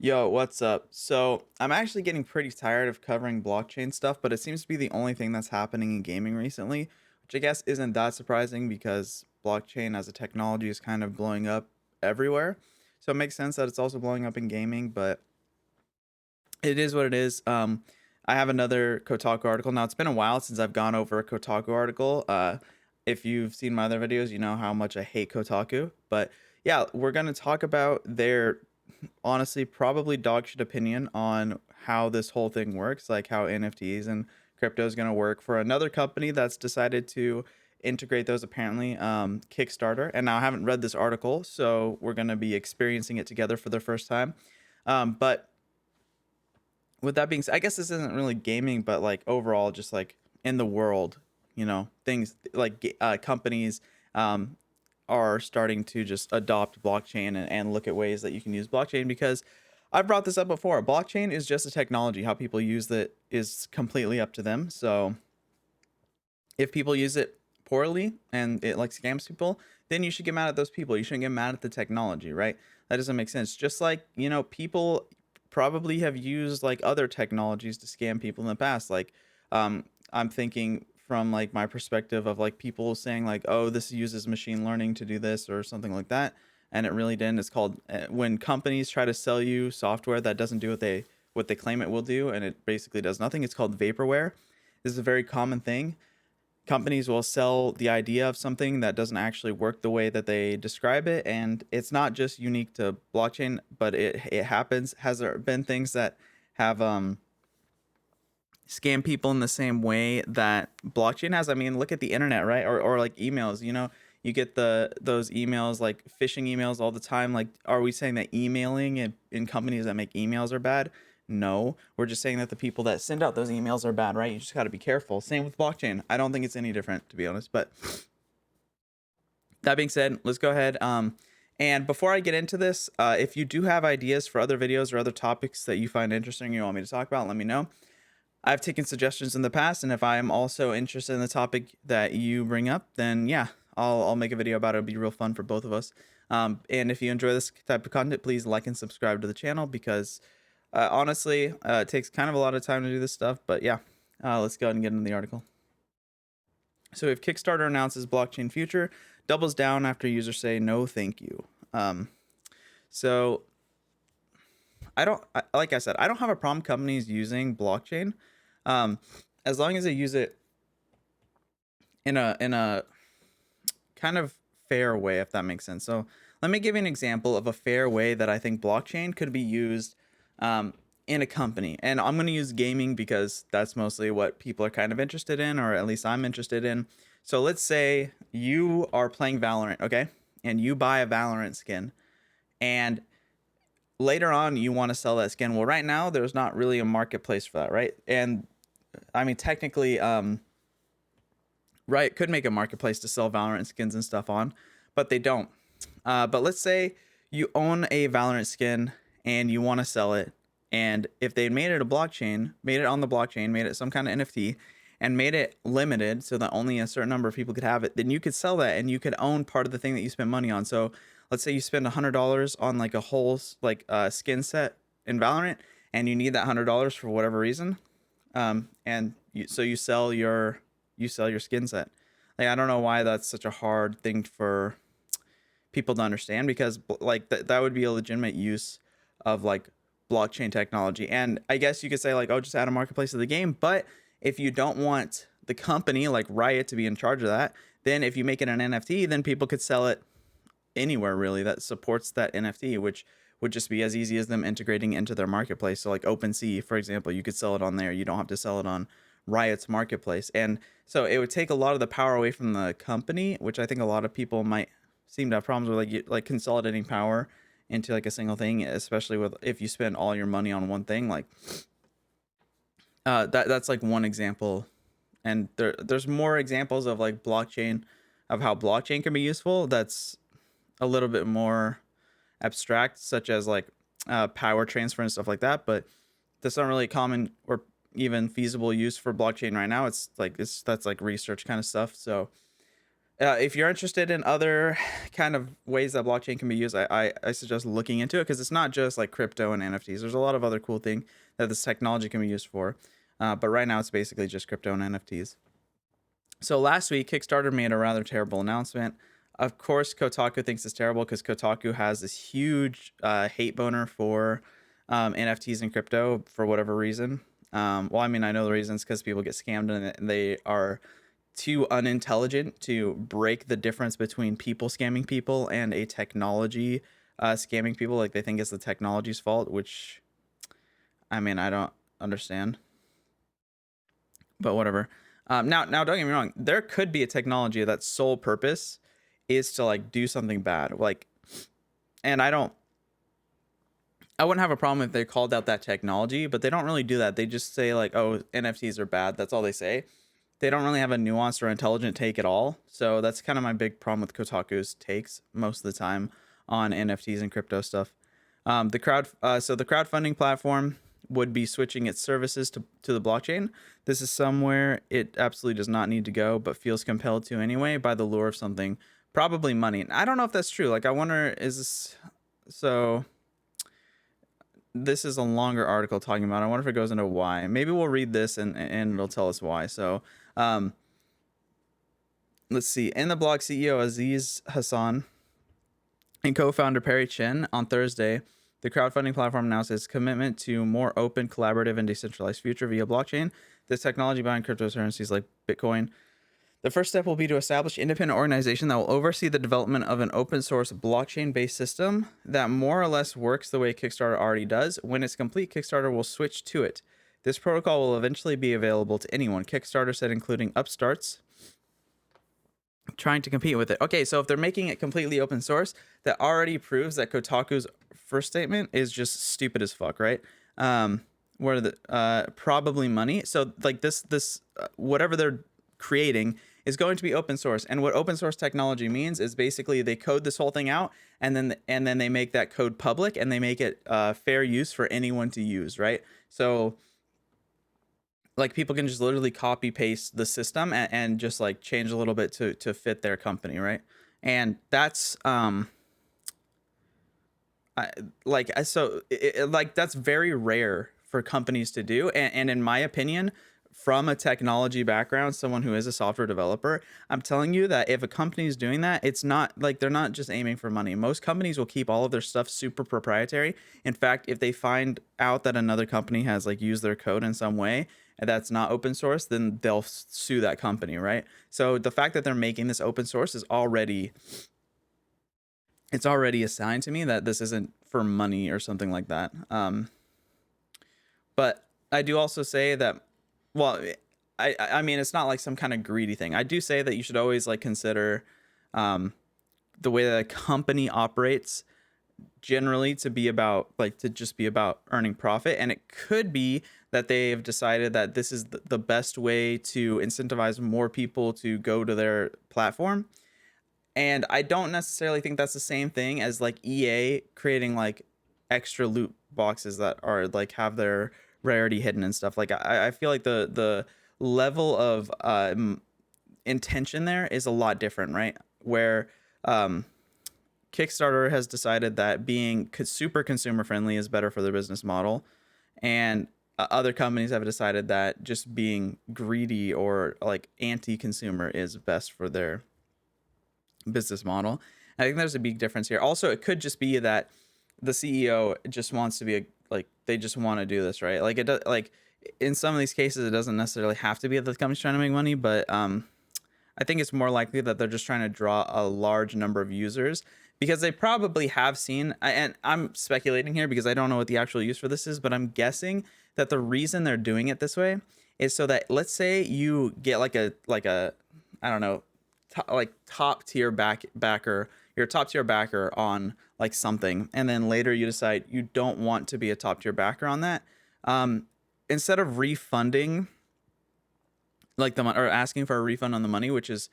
Yo, what's up? So, I'm actually getting pretty tired of covering blockchain stuff, but it seems to be the only thing that's happening in gaming recently, which I guess isn't that surprising because blockchain as a technology is kind of blowing up everywhere. So, it makes sense that it's also blowing up in gaming, but it is what it is. I have another Kotaku article. Now, it's been a while since I've gone over a Kotaku article. If you've seen my other videos, you know how much I hate Kotaku. But yeah, we're going to talk about their honestly probably dog shit opinion on how this whole thing works, like how NFTs and crypto is going to work for another company that's decided to integrate those apparently, Kickstarter. And now I haven't read this article, so we're going to be experiencing it together for the first time. But with that being said, I guess this isn't really gaming, but like overall, just like in the world, things like companies are starting to just adopt blockchain and look at ways that you can use blockchain because I've brought this up before. Blockchain is just a technology. How people use it is completely up to them. So if people use it poorly and it like scams people, then you should get mad at those people. You shouldn't get mad at the technology, right? That doesn't make sense. Just like, people probably have used like other technologies to scam people in the past. Like, I'm thinking from like my perspective of like people saying like, oh, this uses machine learning to do this or something like that. And it really didn't. It's called when companies try to sell you software that doesn't do what they claim it will do, and it basically does nothing. It's called vaporware. This is a very common thing. Companies will sell the idea of something that doesn't actually work the way that they describe it, and it's not just unique to blockchain, but it happens. Has there been things that have scam people in the same way that blockchain has? I mean, look at the internet, right? Or like emails, you get those emails, like phishing emails all the time. Like, are we saying that emailing in companies that make emails are bad? No, we're just saying that the people that send out those emails are bad, right? You just got to be careful. Same with blockchain. I don't think it's any different, to be honest. But that being said, let's go ahead. And before I get into this, if you do have ideas for other videos or other topics that you find interesting, you want me to talk about, let me know. I've taken suggestions in the past, and if I am also interested in the topic that you bring up, then yeah, I'll make a video about it. It'll be real fun for both of us. And if you enjoy this type of content, please like and subscribe to the channel because honestly, it takes kind of a lot of time to do this stuff. But yeah, let's go ahead and get into the article. So if Kickstarter announces blockchain future, doubles down after users say no, thank you. So like I said, I don't have a problem companies using blockchain, um, as long as they use it in a kind of fair way, if that makes sense. So let me give you an example of a fair way that I think blockchain could be used in a company. And I'm going to use gaming because that's mostly what people are kind of interested in, or at least I'm interested in. So let's say you are playing Valorant, okay? And you buy a Valorant skin, and later on you want to sell that skin. Well, right now there's not really a marketplace for that, right? And I mean, technically, Riot could make a marketplace to sell Valorant skins and stuff on, but they don't. But let's say you own a Valorant skin and you want to sell it. And if they made it a blockchain, made it on the blockchain, made it some kind of NFT, and made it limited so that only a certain number of people could have it, then you could sell that and you could own part of the thing that you spent money on. So let's say you spend $100 on like a whole skin set in Valorant, and you need that $100 for whatever reason, and so you sell your skin set. Like, I don't know why that's such a hard thing for people to understand, because like that would be a legitimate use of like blockchain technology. And I guess you could say like, oh, just add a marketplace to the game. But if you don't want the company like Riot to be in charge of that, then if you make it an NFT, then people could sell it anywhere really that supports that NFT, which would just be as easy as them integrating into their marketplace. So like OpenSea, for example, you could sell it on there. You don't have to sell it on Riot's marketplace. And so it would take a lot of the power away from the company, which I think a lot of people might seem to have problems with, like consolidating power into like a single thing, especially with if you spend all your money on one thing. Like that's like one example, and there's more examples of like blockchain, of how blockchain can be useful. That's a little bit more abstract, such as like power transfer and stuff like that. But that's not really common or even feasible use for blockchain right now. That's like research kind of stuff. So If you're interested in other kind of ways that blockchain can be used, I suggest looking into it, because it's not just like crypto and NFTs. There's a lot of other cool things that this technology can be used for. But right now, it's basically just crypto and NFTs. So last week, Kickstarter made a rather terrible announcement. Of course, Kotaku thinks it's terrible because Kotaku has this huge hate boner for NFTs and crypto for whatever reason. Well, I mean, I know the reasons, because people get scammed and they are too unintelligent to break the difference between people scamming people and a technology scamming people. Like, they think it's the technology's fault, which, I mean, I don't understand, but whatever. Now, don't get me wrong. There could be a technology that's sole purpose is to like do something bad. Like, and I wouldn't have a problem if they called out that technology, but they don't really do that. They just say like, oh, NFTs are bad. That's all they say. They don't really have a nuanced or intelligent take at all. So that's kind of my big problem with Kotaku's takes most of the time on NFTs and crypto stuff. So the crowdfunding platform would be switching its services to the blockchain. This is somewhere it absolutely does not need to go, but feels compelled to anyway by the lure of something, probably money. I don't know if that's true. Like, I wonder, is this so? This is a longer article talking about it. I wonder if it goes into why. Maybe we'll read this and it'll tell us why. So, let's see. In the blog, CEO Aziz Hassan and co-founder Perry Chen on Thursday, the crowdfunding platform announced its commitment to more open, collaborative, and decentralized future via blockchain. This technology behind cryptocurrencies like Bitcoin. The first step will be to establish an independent organization that will oversee the development of an open source blockchain-based system that more or less works the way Kickstarter already does. When it's complete, Kickstarter will switch to it. This protocol will eventually be available to anyone, Kickstarter said, including upstarts trying to compete with it. Okay, so if they're making it completely open source, that already proves that Kotaku's first statement is just stupid as fuck, right? Where the probably money. So like this whatever they're creating is going to be open source. And what open source technology means is basically they code this whole thing out, and then they make that code public, and they make it fair use for anyone to use, right? So like people can just literally copy paste the system and just like change a little bit to fit their company, right? And that's like that's very rare for companies to do, and in my opinion, from a technology background, someone who is a software developer, I'm telling you that if a company is doing that, it's not like they're not just aiming for money. Most companies will keep all of their stuff super proprietary. In fact, if they find out that another company has like used their code in some way and that's not open source, then they'll sue that company, right? So the fact that they're making this open source is already a sign to me that this isn't for money or something like that. But I do also say that, well, I mean, it's not like some kind of greedy thing. I do say that you should always like consider the way that a company operates generally to be about like to just be about earning profit. And it could be that they've decided that this is the best way to incentivize more people to go to their platform. And I don't necessarily think that's the same thing as like EA creating like extra loot boxes that are like have their rarity hidden and stuff. Like I feel like the level of intention there is a lot different, right? Where Kickstarter has decided that being super consumer friendly is better for their business model, and other companies have decided that just being greedy or like anti-consumer is best for their business model. I think there's a big difference here. Also, it could just be that the CEO just wants to be like they just want to do this, right? Like it does, like in some of these cases, it doesn't necessarily have to be that the company's trying to make money, but I think it's more likely that they're just trying to draw a large number of users because they probably have seen, and I'm speculating here because I don't know what the actual use for this is, but I'm guessing that the reason they're doing it this way is so that let's say you get like a I don't know, like top tier backer, you're a top tier backer on like something, and then later you decide you don't want to be a top tier backer on that. Instead of refunding like the money or asking for a refund on the money, which is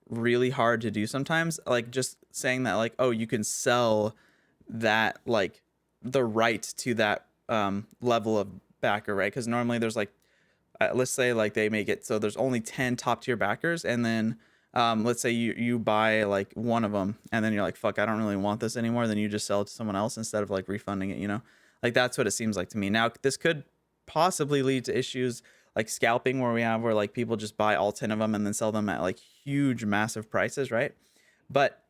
really hard to do sometimes, like just saying that like, oh, you can sell that like the right to that level of backer, right? Because normally there's like let's say like they make it so there's only 10 top tier backers, and then let's say you buy like one of them and then you're like, fuck, I don't really want this anymore, then you just sell it to someone else instead of like refunding it, you know? Like that's what it seems like to me. Now this could possibly lead to issues like scalping, where like people just buy all 10 of them and then sell them at like huge massive prices, right? But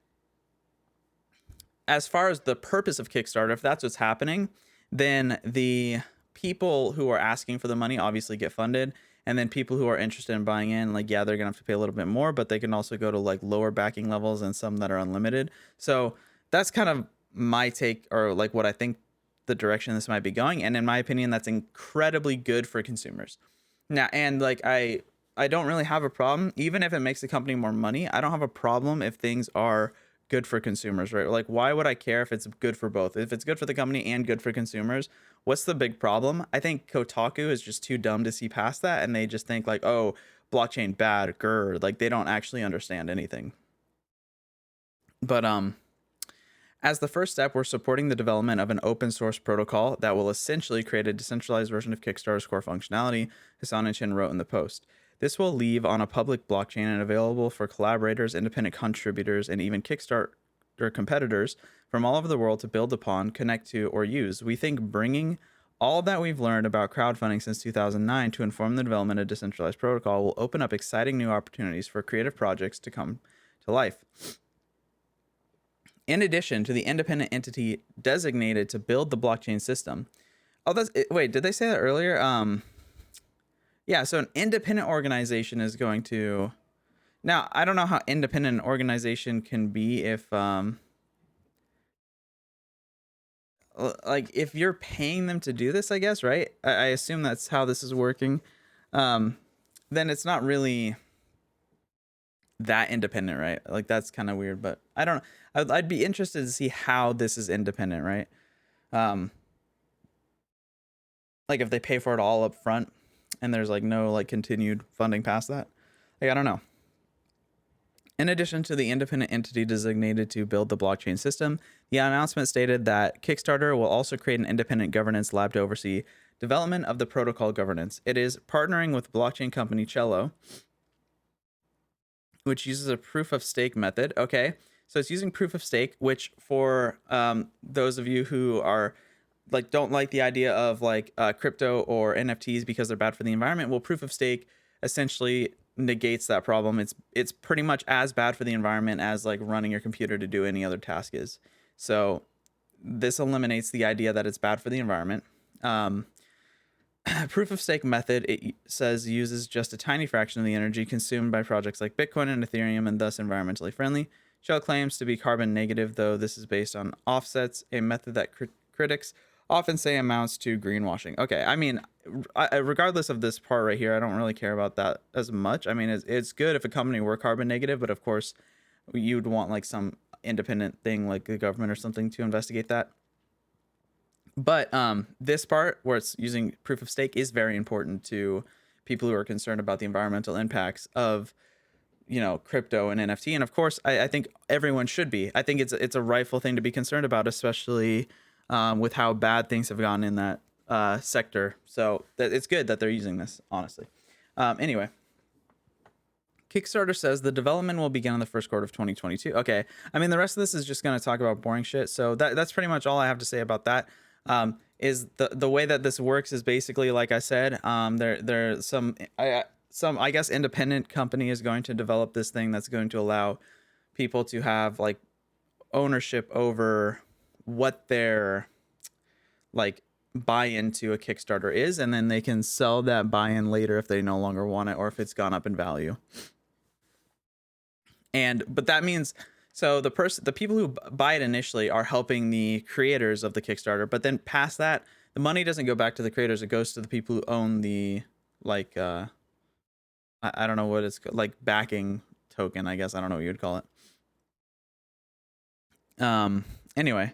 as far as the purpose of Kickstarter, if that's what's happening, then the people who are asking for the money obviously get funded. And then people who are interested in buying in, like, yeah, they're gonna have to pay a little bit more, but they can also go to like lower backing levels and some that are unlimited. So that's kind of my take, or like what I think the direction this might be going. And in my opinion, that's incredibly good for consumers. Now, and like I don't really have a problem, even if it makes the company more money. I don't have a problem if things are good for consumers, right? Like, why would I care if it's good for both? If it's good for the company and good for consumers, what's the big problem? I think Kotaku is just too dumb to see past that, and they just think like, oh, blockchain bad, grr. Like they don't actually understand anything. But as the first step, we're supporting the development of an open source protocol that will essentially create a decentralized version of Kickstarter's core functionality, Hassan and Chin wrote in the post. This will leave on a public blockchain and available for collaborators, independent contributors, and even Kickstarter competitors from all over the world to build upon, connect to, or use. We think bringing all that we've learned about crowdfunding since 2009 to inform the development of decentralized protocol will open up exciting new opportunities for creative projects to come to life. In addition to the independent entity designated to build the blockchain system. Oh, that's it. Wait, did they say that earlier? Yeah, so an independent organization is going to. Now, I don't know how independent an organization can be if like if you're paying them to do this, I guess, right? I assume that's how this is working. Then it's not really that independent, right? Like that's kind of weird, but I don't know. I'd be interested to see how this is independent, right? Um, like if they pay for it all up front and there's like no like continued funding past that. Like I don't know. In addition to the independent entity designated to build the blockchain system, the announcement stated that Kickstarter will also create an independent governance lab to oversee development of the protocol governance. It is partnering with blockchain company Cello, which uses a proof of stake method. Okay, so it's using proof of stake, which for those of you who are like don't like the idea of like crypto or NFTs because they're bad for the environment, well, proof of stake essentially negates that problem. It's pretty much as bad for the environment as like running your computer to do any other task is. So this eliminates the idea that it's bad for the environment. Proof of stake method, it says, uses just a tiny fraction of the energy consumed by projects like Bitcoin and Ethereum and thus environmentally friendly. Shell claims to be carbon negative, though this is based on offsets, a method that critics often say amounts to greenwashing. Okay, I mean, regardless of this part right here, I don't really care about that as much. I mean, it's good if a company were carbon negative, but of course, you'd want like some independent thing like the government or something to investigate that. But this part where it's using proof of stake is very important to people who are concerned about the environmental impacts of, you know, crypto and NFT. And of course, I think everyone should be. I think it's a rightful thing to be concerned about, especially with how bad things have gone in that sector. So it's good that they're using this, honestly. Anyway, Kickstarter says the development will begin in the first quarter of 2022. Okay, I mean the rest of this is just going to talk about boring shit. So that's pretty much all I have to say about that. Is the way that this works is basically like I said. There's some I guess independent company is going to develop this thing that's going to allow people to have like ownership over what their like buy into a Kickstarter is, and then they can sell that buy-in later if they no longer want it or if it's gone up in value. But that means so the people who buy it initially are helping the creators of the Kickstarter, but then past that, the money doesn't go back to the creators. It goes to the people who own the like I don't know what it's called, like backing token, I guess. I don't know what you'd call it. Anyway,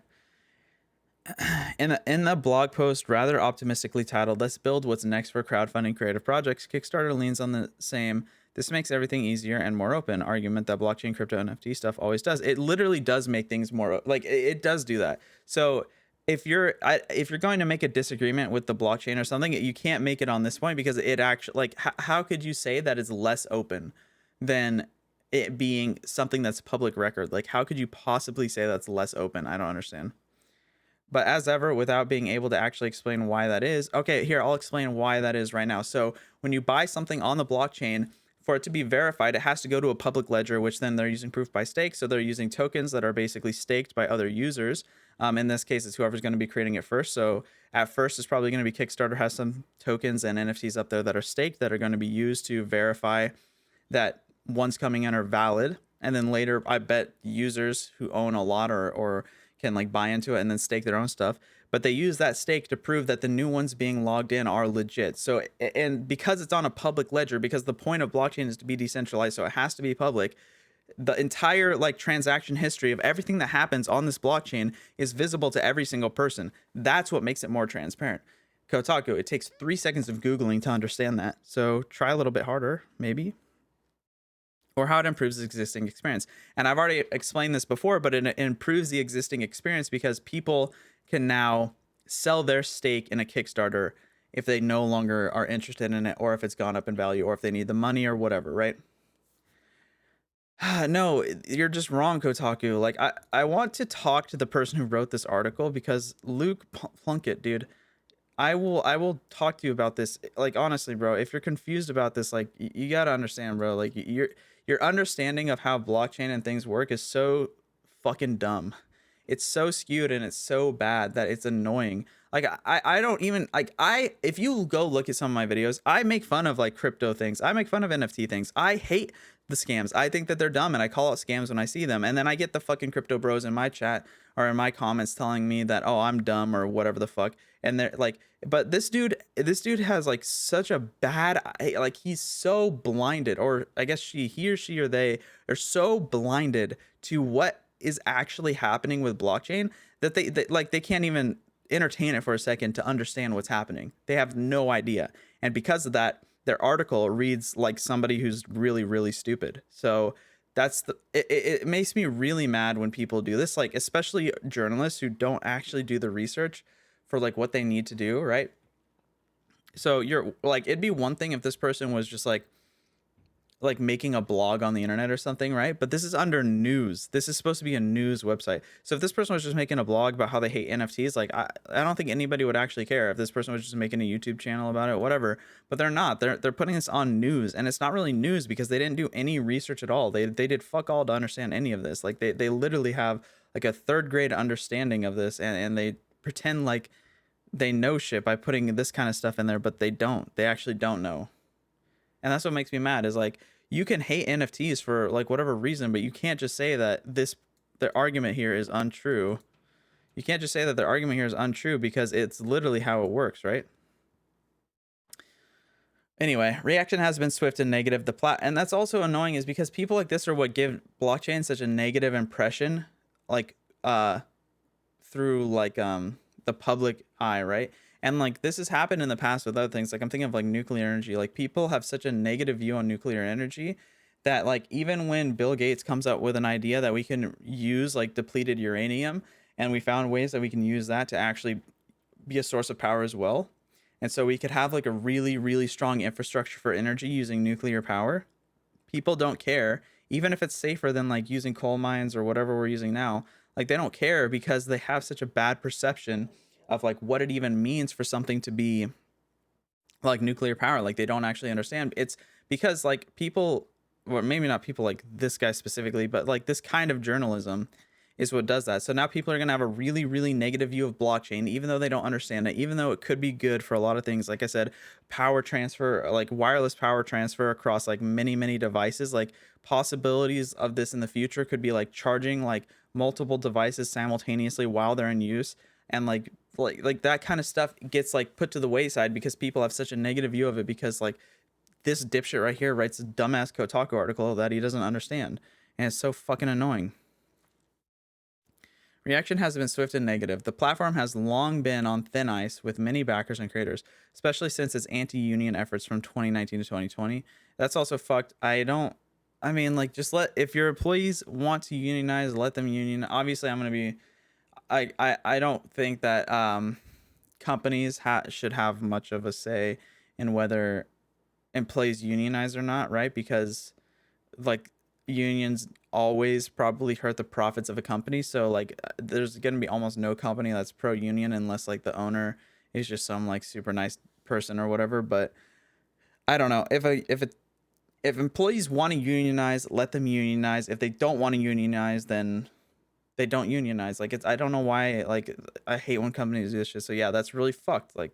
in the blog post rather optimistically titled "Let's build what's next for crowdfunding creative projects," Kickstarter leans on the same "this makes everything easier and more open" argument that blockchain, crypto, NFT stuff always does. It literally does make things more like it does do that. So if you're going to make a disagreement with the blockchain or something, you can't make it on this point because it actually like how could you say that it's less open than it being something that's public record. Like, how could you possibly say that's less open? I don't understand. But as ever, without being able to actually explain why that is, okay, here, I'll explain why that is right now. So when you buy something on the blockchain, for it to be verified, it has to go to a public ledger, which then they're using proof by stake. So they're using tokens that are basically staked by other users. In this case, it's whoever's going to be creating it first. So at first, it's probably going to be Kickstarter has some tokens and NFTs up there that are staked that are going to be used to verify that ones coming in are valid. And then later, I bet users who own a lot or can like buy into it and then stake their own stuff. But they use that stake to prove that the new ones being logged in are legit. So, and because it's on a public ledger, because the point of blockchain is to be decentralized, so it has to be public, the entire like transaction history of everything that happens on this blockchain is visible to every single person. That's what makes it more transparent. Kotaku, it takes 3 seconds of Googling to understand that. So try a little bit harder, maybe. Or how it improves the existing experience. And I've already explained this before, but it improves the existing experience because people can now sell their stake in a Kickstarter if they no longer are interested in it, or if it's gone up in value, or if they need the money or whatever, right? No, you're just wrong, Kotaku. Like, I want to talk to the person who wrote this article because Luke Plunkett, dude, I will talk to you about this. Like, honestly, bro, if you're confused about this, like you got to understand, bro, like your understanding of how blockchain and things work is so fucking dumb. It's so skewed and it's so bad that it's annoying. Like I don't even like I if you go look at some of my videos, I make fun of like crypto things. I make fun of NFT things. I hate the scams. I think that they're dumb and I call out scams when I see them. And then I get the fucking crypto bros in my chat or in my comments telling me that, oh, I'm dumb or whatever the fuck. And they're like, but this dude has like such a bad, like he's so blinded, or I guess he or she or they are so blinded to what is actually happening with blockchain that they can't even entertain it for a second to understand what's happening. They have no idea. And because of that, their article reads like somebody who's really, really stupid. So that's it makes me really mad when people do this, like especially journalists who don't actually do the research for like what they need to do, right? So you're like, it'd be one thing if this person was just like making a blog on the internet or something, right? But this is under news. This is supposed to be a news website. So if this person was just making a blog about how they hate NFTs, like I don't think anybody would actually care if this person was just making a YouTube channel about it, whatever. But they're not. They're putting this on news, and it's not really news because they didn't do any research at all. They did fuck all to understand any of this. Like they literally have like a third grade understanding of this, and they pretend like they know shit by putting this kind of stuff in there, but they don't. They actually don't know. And that's what makes me mad is like you can hate NFTs for like whatever reason, but you can't just say that their argument here is untrue. You can't just say that their argument here is untrue because it's literally how it works, right? Anyway, reaction has been swift and negative. And that's also annoying is because people like this are what give blockchain such a negative impression, like through like the public eye, right? And like this has happened in the past with other things. Like I'm thinking of like nuclear energy. Like people have such a negative view on nuclear energy that like even when Bill Gates comes up with an idea that we can use like depleted uranium, and we found ways that we can use that to actually be a source of power as well. And so we could have like a really, really strong infrastructure for energy using nuclear power. People don't care, even if it's safer than like using coal mines or whatever we're using now. Like they don't care because they have such a bad perception of like what it even means for something to be like nuclear power. Like they don't actually understand. It's because like people, or maybe not people like this guy specifically, but like this kind of journalism is what does that. So now people are going to have a really, really negative view of blockchain, even though they don't understand it, even though it could be good for a lot of things. Like I said, power transfer, like wireless power transfer across like many, many devices, like possibilities of this in the future could be like charging like multiple devices simultaneously while they're in use. And like that kind of stuff gets like put to the wayside because people have such a negative view of it because like this dipshit right here writes a dumbass Kotaku article that he doesn't understand. And it's so fucking annoying. Reaction has been swift and negative. The platform has long been on thin ice with many backers and creators, especially since its anti-union efforts from 2019 to 2020. That's also fucked. I mean, like, just if your employees want to unionize, let them union. Obviously, I'm going to be, I don't think that companies should have much of a say in whether employees unionize or not, right? Because, like, unions always probably hurt the profits of a company. So like there's going to be almost no company that's pro union unless like the owner is just some like super nice person or whatever. But I don't know if employees want to unionize, let them unionize. If they don't want to unionize, then they don't unionize. Like I don't know why. Like I hate when companies do this shit. So yeah, that's really fucked. Like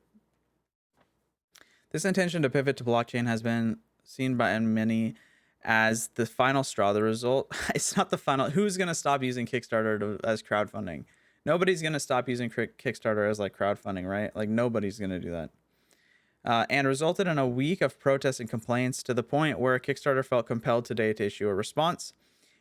this intention to pivot to blockchain has been seen by many as the final straw. The result, it's not the final. Who's gonna stop using Kickstarter as crowdfunding? Nobody's gonna stop using Kickstarter as like crowdfunding, right? Like nobody's gonna do that. And resulted in a week of protests and complaints to the point where Kickstarter felt compelled today to issue a response.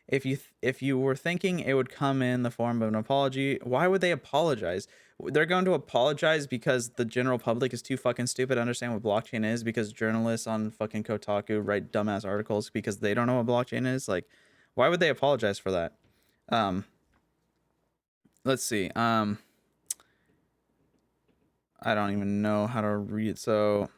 If you were thinking it would come in the form of an apology, why would they apologize? They're going to apologize because the general public is too fucking stupid to understand what blockchain is, because journalists on fucking Kotaku write dumbass articles because they don't know what blockchain is. Like, why would they apologize for that? Let's see. I don't even know how to read. So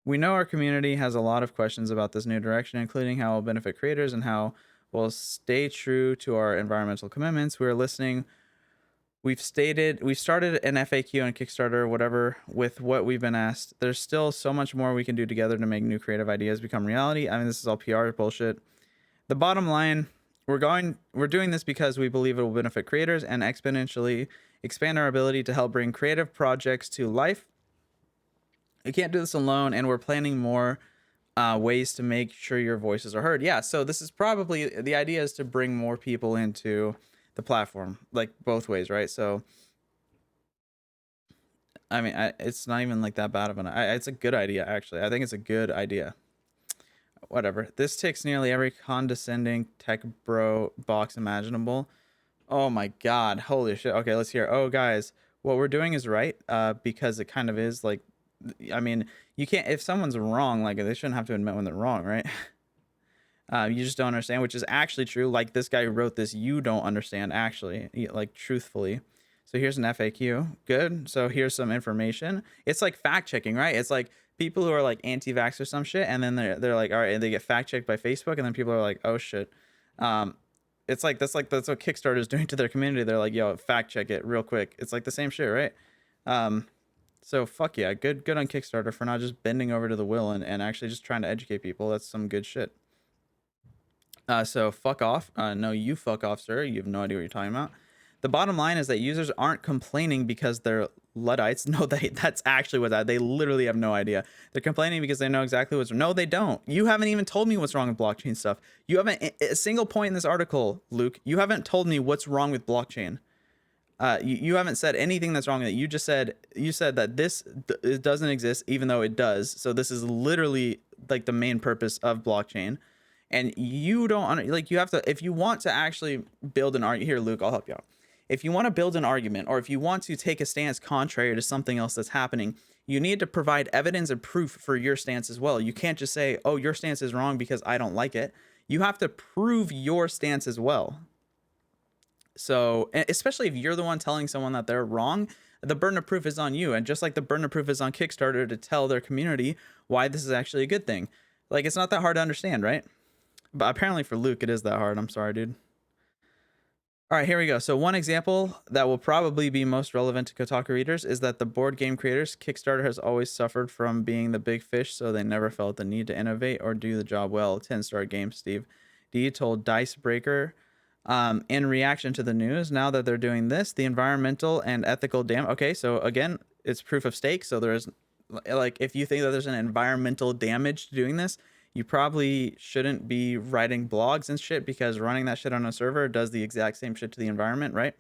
we know our community has a lot of questions about this new direction, including how it will benefit creators and how we'll stay true to our environmental commitments. We are listening. We've started an FAQ on Kickstarter, whatever, with what we've been asked. There's still so much more we can do together to make new creative ideas become reality. I mean, this is all PR bullshit. The bottom line, we're doing this because we believe it will benefit creators and exponentially expand our ability to help bring creative projects to life. You can't do this alone, and we're planning more ways to make sure your voices are heard. Yeah, so this is probably the idea, is to bring more people into the platform, like both ways, right? So I mean, it's not even like that bad of it's a good idea, actually. I think it's a good idea. Whatever. This ticks nearly every condescending tech bro box imaginable. Oh my god, holy shit. Okay, let's hear. Oh guys, what we're doing is right, because it kind of is. Like, I mean, you can't, if someone's wrong, like they shouldn't have to admit when they're wrong, right? You just don't understand, which is actually true. Like this guy who wrote this, you don't understand, actually, like truthfully. So here's an FAQ. Good. So here's some information. It's like fact checking, right? It's like people who are like anti-vax or some shit, and then they're like, all right, and they get fact checked by Facebook, and then people are like, oh shit. It's like that's what Kickstarter is doing to their community. They're like, yo, fact check it real quick. It's like the same shit, right? So fuck yeah, good on Kickstarter for not just bending over to the will and actually just trying to educate people. That's some good shit. So fuck off. No, you fuck off, sir. You have no idea what you're talking about. The bottom line is that users aren't complaining because they're Luddites. No, that's actually what they literally have no idea. They're complaining because they know exactly what's wrong. No, they don't. You haven't even told me what's wrong with blockchain stuff. You haven't, a single point in this article, Luke, you haven't told me what's wrong with blockchain. You haven't said anything that's wrong with it. You said that this it doesn't exist, even though it does. So this is literally like the main purpose of blockchain. And you don't, like, you have to, if you want to actually build an argument, here, Luke, I'll help you out. If you want to build an argument, or if you want to take a stance contrary to something else that's happening, you need to provide evidence and proof for your stance as well. You can't just say, oh, your stance is wrong because I don't like it. You have to prove your stance as well. So, especially if you're the one telling someone that they're wrong, the burden of proof is on you. And just like the burden of proof is on Kickstarter to tell their community why this is actually a good thing. Like, it's not that hard to understand, right? But apparently for Luke, it is that hard. I'm sorry, dude. All right, here we go. So one example that will probably be most relevant to Kotaku readers is that the board game creators, Kickstarter has always suffered from being the big fish, so they never felt the need to innovate or do the job well. 10-star game, Steve D told Dicebreaker. In reaction to the news, now that they're doing this, the environmental and ethical okay, so again, it's proof of stake. So there's, like, if you think that there's an environmental damage to doing this, you probably shouldn't be writing blogs and shit, because running that shit on a server does the exact same shit to the environment, right?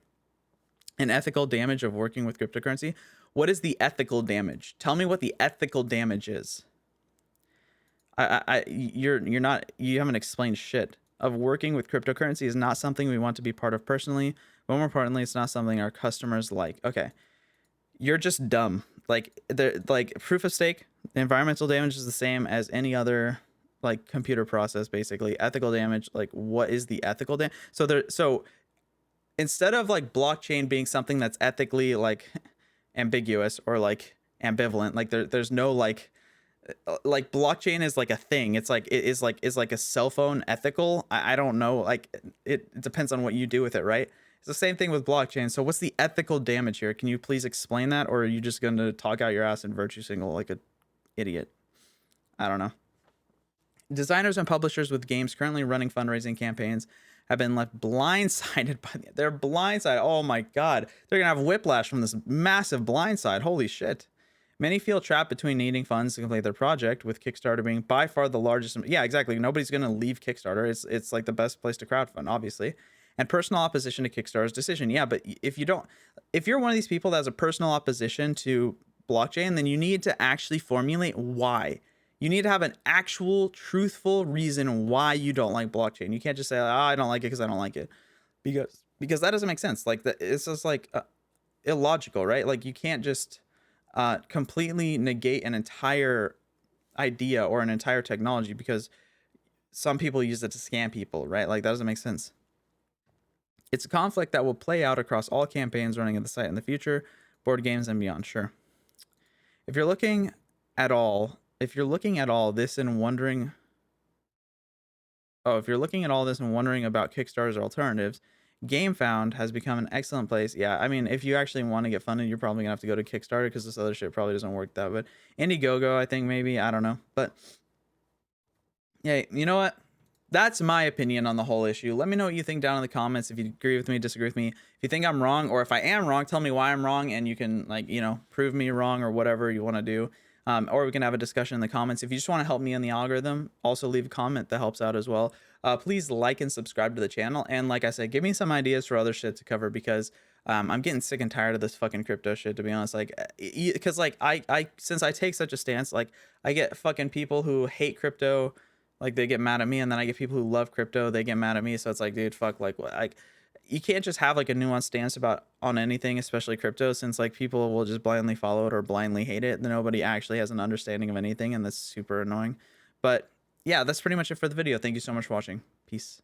An ethical damage of working with cryptocurrency. What is the ethical damage? Tell me what the ethical damage is. You haven't explained shit. Of working with cryptocurrency is not something we want to be part of personally, but more importantly, it's not something our customers like. Okay, you're just dumb. Like, proof of stake, environmental damage is the same as any other like computer process, basically. Ethical damage, like, what is the ethical damage? So instead of like blockchain being something that's ethically like ambiguous or like ambivalent, like there's no like like blockchain is like a thing. It's like it is like a cell phone ethical. I don't know. Like it depends on what you do with it, right? It's the same thing with blockchain. So what's the ethical damage here? Can you please explain that, or are you just going to talk out your ass and virtue signal like a idiot? I don't know. Designers and publishers with games currently running fundraising campaigns have been left blindsided by their blindside. Oh my god, they're gonna have whiplash from this massive blindside. Holy shit. Many feel trapped between needing funds to complete their project, with Kickstarter being by far the largest. Yeah, exactly. Nobody's gonna leave Kickstarter. It's like the best place to crowdfund, obviously. And personal opposition to Kickstarter's decision. Yeah, but if you're one of these people that has a personal opposition to blockchain, then you need to actually formulate why. You need to have an actual, truthful reason why you don't like blockchain. You can't just say, "Oh, I don't like it because I don't like it," because that doesn't make sense. Like that, it's just like illogical, right? Like you can't just completely negate an entire idea or an entire technology because some people use it to scam people, right? Like that doesn't make sense. It's a conflict that will play out across all campaigns running at the site in the future, board games and beyond. Sure. If you're looking at all, if you're looking at all this and wondering, if you're looking at all this and wondering about Kickstarter's alternatives, GameFound has become an excellent place. Yeah, I mean, if you actually want to get funded, you're probably gonna have to go to Kickstarter because this other shit probably doesn't work that. But Indiegogo, I think maybe, I don't know. But yeah, you know what? That's my opinion on the whole issue. Let me know what you think down in the comments. If you agree with me, disagree with me. If you think I'm wrong, or if I am wrong, tell me why I'm wrong, and you can, like, you know, prove me wrong or whatever you want to do. Or we can have a discussion in the comments. If you just want to help me in the algorithm, also leave a comment. That helps out as well. Please like and subscribe to the channel. And like I said, give me some ideas for other shit to cover because I'm getting sick and tired of this fucking crypto shit, to be honest. Like, because like since I take such a stance, like I get fucking people who hate crypto, like they get mad at me, and then I get people who love crypto, they get mad at me. So it's like, dude, fuck, like what? Like, you can't just have like a nuanced stance about on anything, especially crypto, since like people will just blindly follow it or blindly hate it. Nobody actually has an understanding of anything, and that's super annoying. But yeah, that's pretty much it for the video. Thank you so much for watching. Peace.